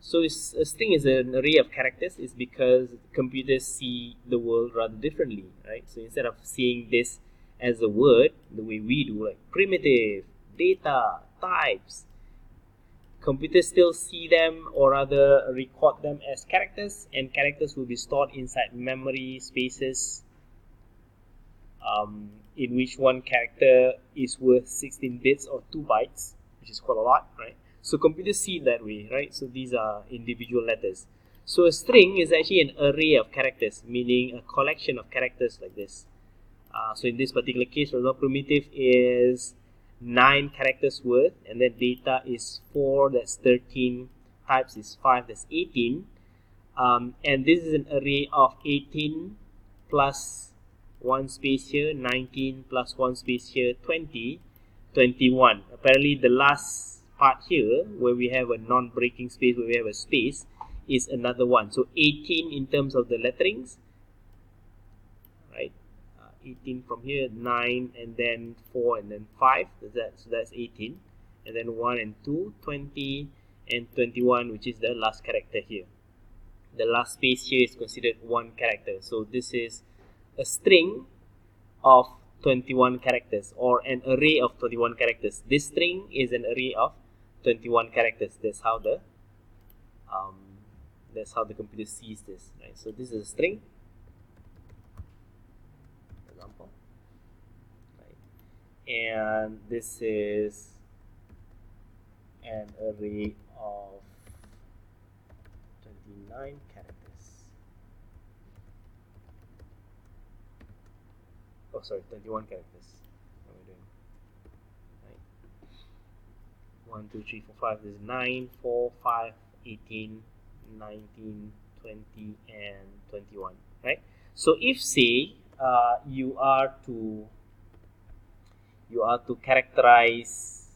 So a string is an array of characters is because computers see the world rather differently, right? So instead of seeing this as a word, the way we do, like primitive, data, types, computers still see them or rather record them as characters, and characters will be stored inside memory spaces, in which one character is worth 16 bits or 2 bytes, which is quite a lot, right? So computers see it that way, right? So these are individual letters. So a string is actually an array of characters, meaning a collection of characters like this. So in this particular case, for example, primitive is 9 characters worth, and then data is 4, that's 13, types is 5, that's 18. And this is an array of 18 plus 1 space here, 19 plus 1 space here, 20, 21. Apparently the last part here, where we have a non-breaking space, where we have a space, is another one. So 18 in terms of the letterings, right? 18 from here, 9, and then 4, and then 5, so that's 18. And then 1 and 2, 20, and 21, which is the last character here. The last space here is considered one character. So this is a string of 21 characters, or an array of 21 characters. This string is an array of 21 characters. Um, that's how the computer sees this, right? So this is a string, for example, right? And this is an array of 29 characters. Oh, sorry, 21 characters. What am I doing? Right. 1, 2, 3, 4, 5. There's 9, 4, 5, 18, 19, 20, and 21. Right. So if say you are to characterize,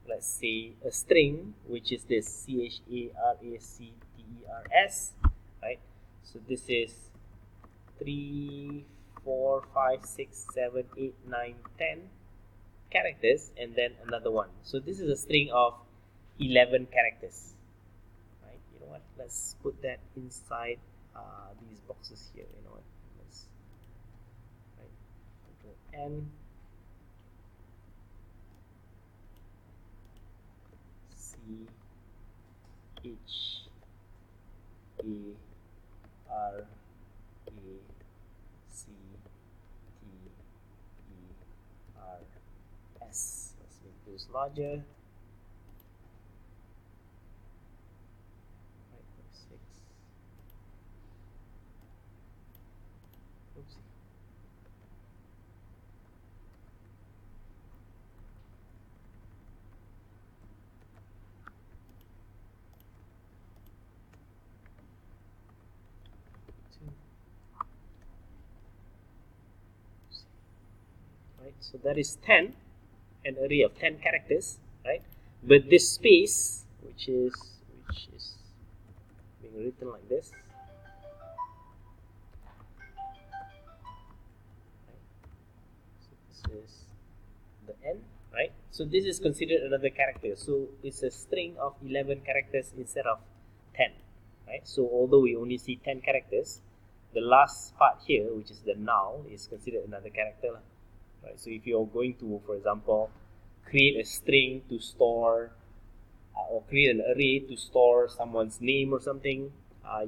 let's say, a string, which is this CHARACTERS, right? So this is 3, 4, 5, 6, 7, 8, 9, 10 characters, and then another one. So this is a string of 11 characters, right? You know what? Let's put that inside these boxes here. You know what? Let's, right, Control N, C H A R A C T E R S. Let's make those larger. Right, 6. Oops. Right, so that is 10, an array of 10 characters, right? But this space, which is being written like this, right? So this is the n, right? So this is considered another character. So it's a string of 11 characters instead of 10, right? So although we only see 10 characters, the last part here, which is the null, is considered another character, right? So if you're going to, for example, create a string to store or create an array to store someone's name or something,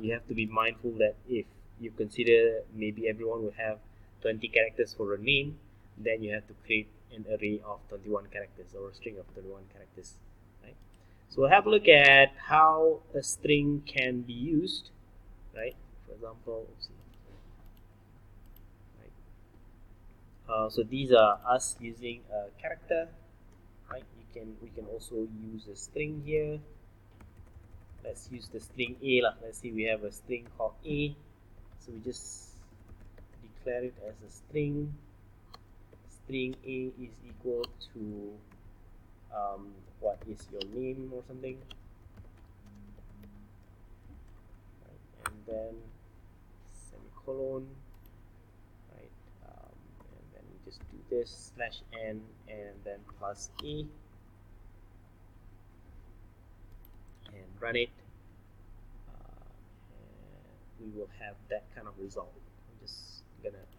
you have to be mindful that if you consider maybe everyone will have 20 characters for a name, then you have to create an array of 21 characters or a string of 21 characters, right? So we'll have a look at how a string can be used, right? For example, right? So these are us using a character, right? We can also use a string here. Let's use the string A lah. Let's see, we have a string called A, so we just declare it as a string. String A is equal to what is your name or something, right? And then semicolon, right? And then we just do this /n and then plus A, run it, and we will have that kind of result.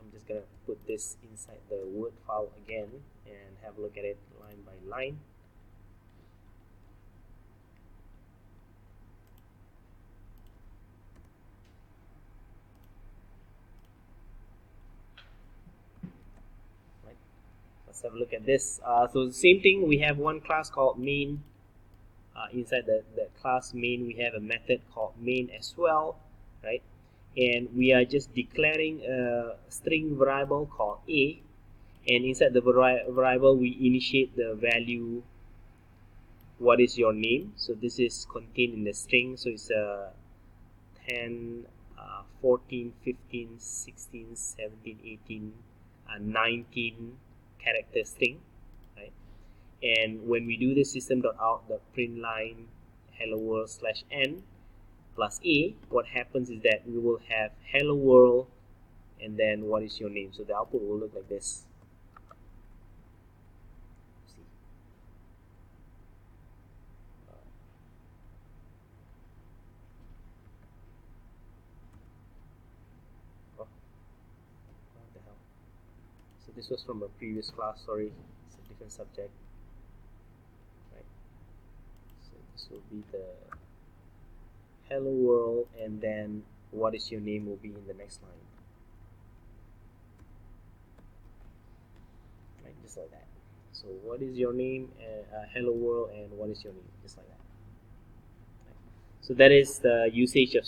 I'm just gonna put this inside the Word file again and have a look at it line by line. Right. Let's have a look at this. So the same thing, we have one class called main. Inside the class main, we have a method called main as well, right? And we are just declaring a string variable called a, and inside the variable we initiate the value what is your name. So this is contained in the string, so it's a 10 14 15 16 17 18 19 character string, right? And when we do the system.out.println hello world /n plus a, what happens is that we will have hello world and then what is your name. So the output will look like this. See. What the hell? So this was from a previous class, sorry, it's a different subject. Right. So this will be the hello world and then what is your name will be in the next line. Right, just like that. So what is your name, hello world, and what is your name, just like that. Right. So that is the usage of